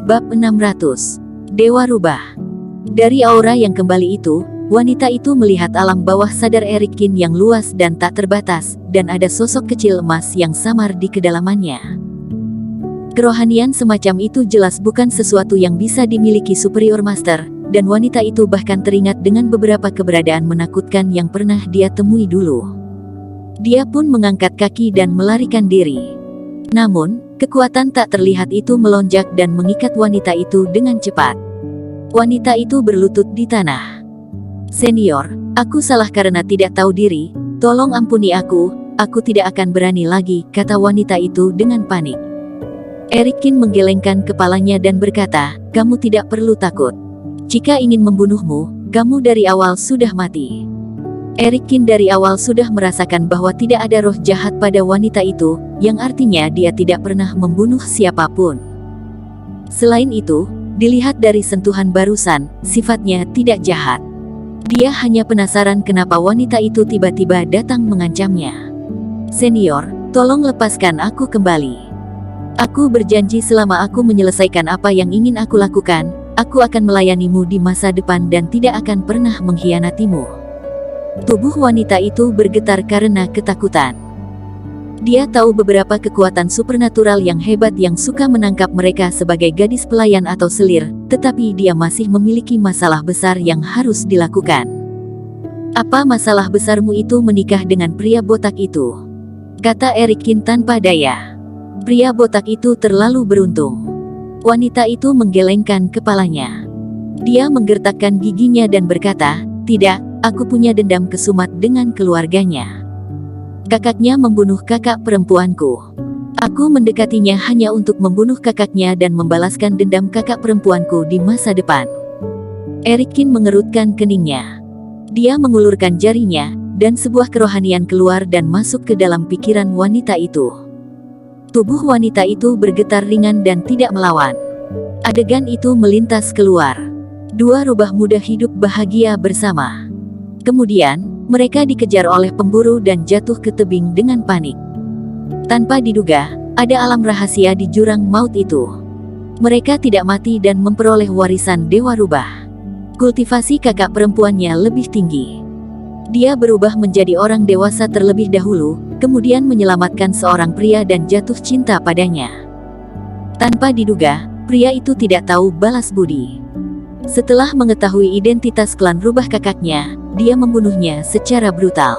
Bab 600. Dewa Rubah. Dari aura yang kembali itu, wanita itu melihat alam bawah sadar Erikin yang luas dan tak terbatas, dan ada sosok kecil emas yang samar di kedalamannya. Kerohanian semacam itu jelas bukan sesuatu yang bisa dimiliki Superior Master, dan wanita itu bahkan teringat dengan beberapa keberadaan menakutkan yang pernah dia temui dulu. Dia pun mengangkat kaki dan melarikan diri. Namun, kekuatan tak terlihat itu melonjak dan mengikat wanita itu dengan cepat. Wanita itu berlutut di tanah. "Senior, aku salah karena tidak tahu diri, tolong ampuni aku tidak akan berani lagi," kata wanita itu dengan panik. Erikin menggelengkan kepalanya dan berkata, "Kamu tidak perlu takut. Jika ingin membunuhmu, kamu dari awal sudah mati." Erikin dari awal sudah merasakan bahwa tidak ada roh jahat pada wanita itu, yang artinya dia tidak pernah membunuh siapapun. Selain itu, dilihat dari sentuhan barusan, sifatnya tidak jahat. Dia hanya penasaran kenapa wanita itu tiba-tiba datang mengancamnya. "Senior, tolong lepaskan aku kembali. Aku berjanji selama aku menyelesaikan apa yang ingin aku lakukan, aku akan melayanimu di masa depan dan tidak akan pernah mengkhianatimu." Tubuh wanita itu bergetar karena ketakutan. Dia tahu beberapa kekuatan supernatural yang hebat yang suka menangkap mereka sebagai gadis pelayan atau selir, tetapi dia masih memiliki masalah besar yang harus dilakukan. "Apa masalah besarmu itu menikah dengan pria botak itu?" kata Erikin tanpa daya. Pria botak itu terlalu beruntung. Wanita itu menggelengkan kepalanya. Dia menggertakkan giginya dan berkata, "Tidak, aku punya dendam kesumat dengan keluarganya. Kakaknya membunuh kakak perempuanku. Aku mendekatinya hanya untuk membunuh kakaknya dan membalaskan dendam kakak perempuanku di masa depan." Erikin mengerutkan keningnya. Dia mengulurkan jarinya, dan sebuah kerohanian keluar dan masuk ke dalam pikiran wanita itu. Tubuh wanita itu bergetar ringan dan tidak melawan. Adegan itu melintas keluar. Dua rubah muda hidup bahagia bersama. Kemudian, mereka dikejar oleh pemburu dan jatuh ke tebing dengan panik. Tanpa diduga, ada alam rahasia di jurang maut itu. Mereka tidak mati dan memperoleh warisan Dewa Rubah. Kultivasi kakak perempuannya lebih tinggi. Dia berubah menjadi orang dewasa terlebih dahulu, kemudian menyelamatkan seorang pria dan jatuh cinta padanya. Tanpa diduga, pria itu tidak tahu balas budi. Setelah mengetahui identitas klan rubah kakaknya, dia membunuhnya secara brutal.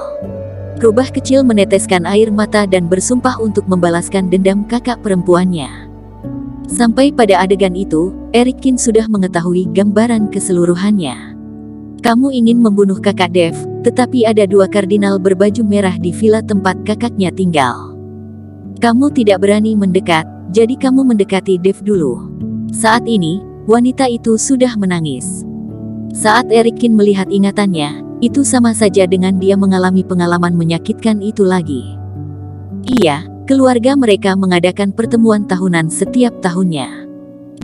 Rubah kecil meneteskan air mata dan bersumpah untuk membalaskan dendam kakak perempuannya. Sampai pada adegan itu, Erikin sudah mengetahui gambaran keseluruhannya. "Kamu ingin membunuh kakak Dev, tetapi ada dua kardinal berbaju merah di villa tempat kakaknya tinggal. Kamu tidak berani mendekat, jadi kamu mendekati Dev dulu." Saat ini, wanita itu sudah menangis. Saat Erikin melihat ingatannya, itu sama saja dengan dia mengalami pengalaman menyakitkan itu lagi. Iya, keluarga mereka mengadakan pertemuan tahunan setiap tahunnya.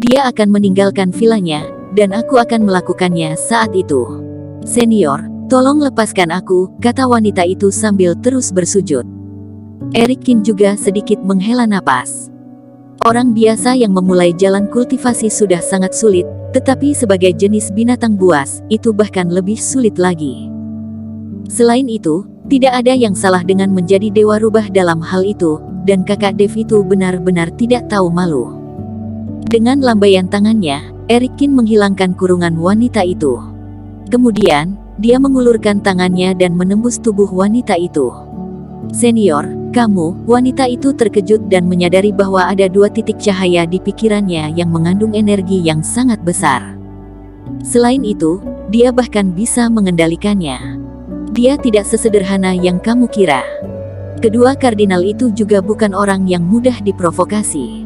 Dia akan meninggalkan villanya, dan aku akan melakukannya saat itu. "Senior, tolong lepaskan aku," kata wanita itu sambil terus bersujud. Erikin juga sedikit menghela napas. Orang biasa yang memulai jalan kultivasi sudah sangat sulit, tetapi sebagai jenis binatang buas, itu bahkan lebih sulit lagi. Selain itu, tidak ada yang salah dengan menjadi dewa rubah dalam hal itu, dan kakak Dev itu benar-benar tidak tahu malu. Dengan lambaian tangannya, Erikin menghilangkan kurungan wanita itu. Kemudian, dia mengulurkan tangannya dan menembus tubuh wanita itu. "Senior, kamu," wanita itu terkejut dan menyadari bahwa ada dua titik cahaya di pikirannya yang mengandung energi yang sangat besar. Selain itu, dia bahkan bisa mengendalikannya. "Dia tidak sesederhana yang kamu kira. Kedua kardinal itu juga bukan orang yang mudah diprovokasi.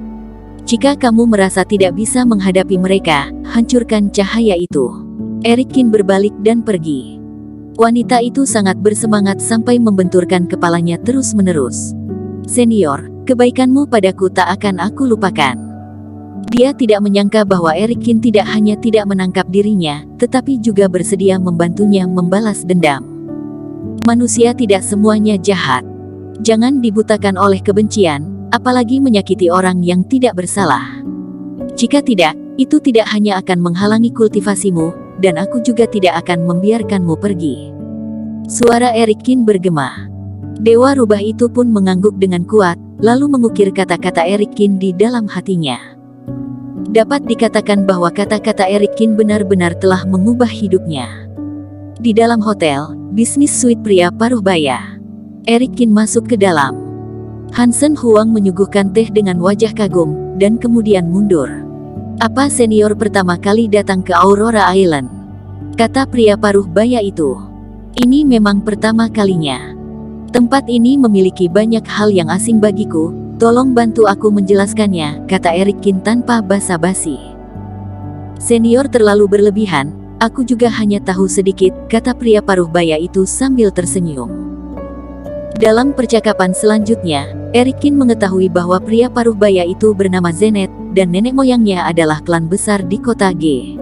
Jika kamu merasa tidak bisa menghadapi mereka, hancurkan cahaya itu." Erikin berbalik dan pergi. Wanita itu sangat bersemangat sampai membenturkan kepalanya terus-menerus. "Senior, kebaikanmu padaku tak akan aku lupakan." Dia tidak menyangka bahwa Erikin tidak hanya tidak menangkap dirinya, tetapi juga bersedia membantunya membalas dendam. Manusia tidak semuanya jahat. Jangan dibutakan oleh kebencian, apalagi menyakiti orang yang tidak bersalah. Jika tidak, Itu tidak hanya akan menghalangi kultivasimu, dan aku juga tidak akan membiarkanmu pergi. Suara Erik Kin bergema. Dewa rubah itu pun mengangguk dengan kuat, lalu mengukir kata-kata Erik Kin di dalam hatinya. Dapat dikatakan bahwa kata-kata Erik Kin benar-benar telah mengubah hidupnya. Di dalam hotel, bisnis suite pria paruh baya, Erik Kin masuk ke dalam. Hansen Huang menyuguhkan teh dengan wajah kagum, dan kemudian mundur. Apa senior pertama kali datang ke Aurora Island? Kata pria paruh baya itu. Ini memang pertama kalinya. Tempat ini memiliki banyak hal yang asing bagiku. Tolong bantu aku menjelaskannya, kata Erik Kin tanpa basa-basi. Senior terlalu berlebihan, aku juga hanya tahu sedikit, kata pria paruh baya itu sambil tersenyum. Dalam percakapan selanjutnya, Erik Kin mengetahui bahwa pria paruh baya itu bernama Zenet, dan nenek moyangnya adalah klan besar di kota G.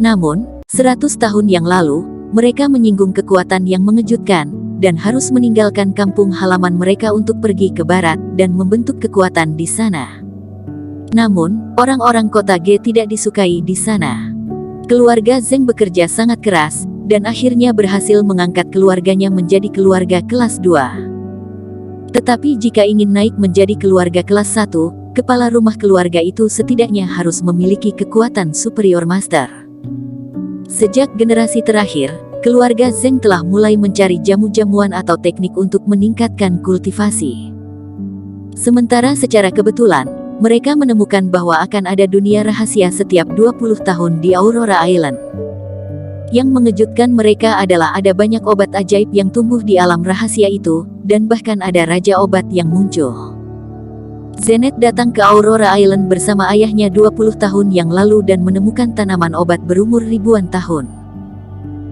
Namun, 100 tahun yang lalu, mereka menyinggung kekuatan yang mengejutkan, dan harus meninggalkan kampung halaman mereka untuk pergi ke barat dan membentuk kekuatan di sana. Namun, orang-orang kota G tidak disukai di sana. Keluarga Zeng bekerja sangat keras, dan akhirnya berhasil mengangkat keluarganya menjadi keluarga kelas 2. Tetapi jika ingin naik menjadi keluarga kelas 1, kepala rumah keluarga itu setidaknya harus memiliki kekuatan superior master. Sejak generasi terakhir, keluarga Zeng telah mulai mencari jamu-jamuan atau teknik untuk meningkatkan kultivasi. Sementara secara kebetulan, mereka menemukan bahwa akan ada dunia rahasia setiap 20 tahun di Aurora Island. Yang mengejutkan mereka adalah ada banyak obat ajaib yang tumbuh di alam rahasia itu, dan bahkan ada raja obat yang muncul. Zenet datang ke Aurora Island bersama ayahnya 20 tahun yang lalu dan menemukan tanaman obat berumur ribuan tahun.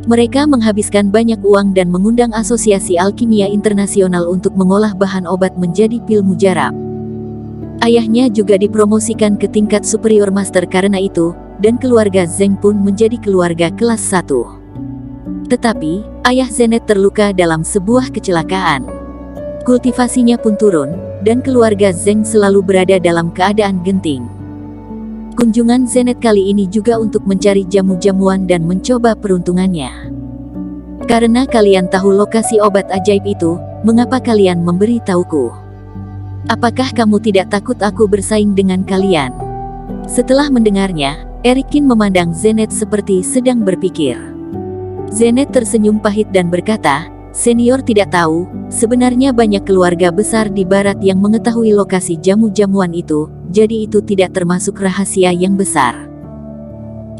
Mereka menghabiskan banyak uang dan mengundang Asosiasi Alkimia Internasional untuk mengolah bahan obat menjadi pil mujarab. Ayahnya juga dipromosikan ke tingkat superior master karena itu, dan keluarga Zeng pun menjadi keluarga kelas 1. Tetapi, ayah Zenet terluka dalam sebuah kecelakaan. Kultivasinya pun turun, dan keluarga Zeng selalu berada dalam keadaan genting. Kunjungan Zenet kali ini juga untuk mencari jamu-jamuan dan mencoba peruntungannya. Karena kalian tahu lokasi obat ajaib itu, mengapa kalian memberi tahuku? Apakah kamu tidak takut aku bersaing dengan kalian? Setelah mendengarnya, Erik Kin memandang Zenet seperti sedang berpikir. Zenet tersenyum pahit dan berkata, senior tidak tahu, sebenarnya banyak keluarga besar di barat yang mengetahui lokasi jamu-jamuan itu, jadi itu tidak termasuk rahasia yang besar.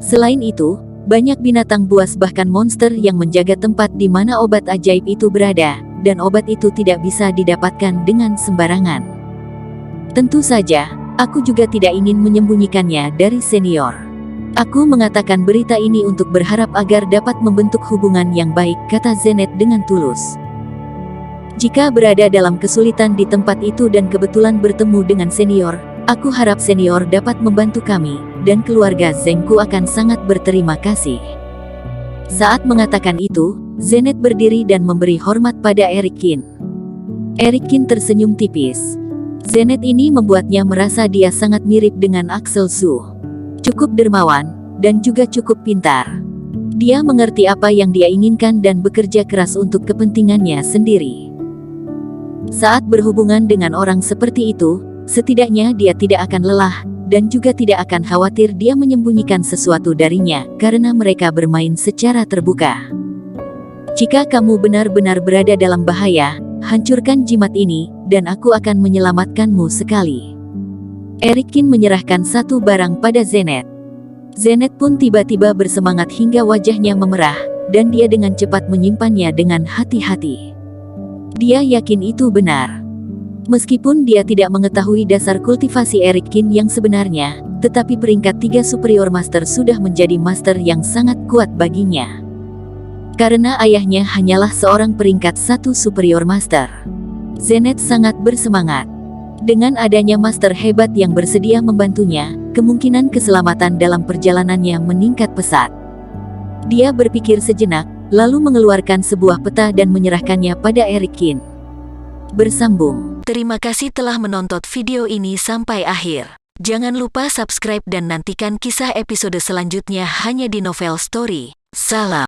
Selain itu, banyak binatang buas bahkan monster yang menjaga tempat di mana obat ajaib itu berada, dan obat itu tidak bisa didapatkan dengan sembarangan. Tentu saja, aku juga tidak ingin menyembunyikannya dari senior. Aku mengatakan berita ini untuk berharap agar dapat membentuk hubungan yang baik, kata Zenet dengan tulus. Jika berada dalam kesulitan di tempat itu dan kebetulan bertemu dengan senior, aku harap senior dapat membantu kami, dan keluarga Zengku akan sangat berterima kasih. Saat mengatakan itu, Zenet berdiri dan memberi hormat pada Erik Kin. Erik Kin tersenyum tipis. Zenet ini membuatnya merasa dia sangat mirip dengan Axel Su. Cukup dermawan, dan juga cukup pintar. Dia mengerti apa yang dia inginkan dan bekerja keras untuk kepentingannya sendiri. Saat berhubungan dengan orang seperti itu, setidaknya dia tidak akan lelah, dan juga tidak akan khawatir dia menyembunyikan sesuatu darinya, karena mereka bermain secara terbuka. Jika kamu benar-benar berada dalam bahaya, hancurkan jimat ini, dan aku akan menyelamatkanmu sekali. Erik Kin menyerahkan satu barang pada Zenet. Zenet pun tiba-tiba bersemangat hingga wajahnya memerah, dan dia dengan cepat menyimpannya dengan hati-hati. Dia yakin itu benar. Meskipun dia tidak mengetahui dasar kultivasi Erik Kin yang sebenarnya, tetapi peringkat 3 superior master sudah menjadi master yang sangat kuat baginya. Karena ayahnya hanyalah seorang peringkat 1 superior master. Zenet sangat bersemangat. Dengan adanya master hebat yang bersedia membantunya, kemungkinan keselamatan dalam perjalanannya meningkat pesat. Dia berpikir sejenak, lalu mengeluarkan sebuah peta dan menyerahkannya pada Erik Kin. Bersambung. Terima kasih telah menonton video ini sampai akhir. Jangan lupa subscribe dan nantikan kisah episode selanjutnya hanya di Novel Story. Salam.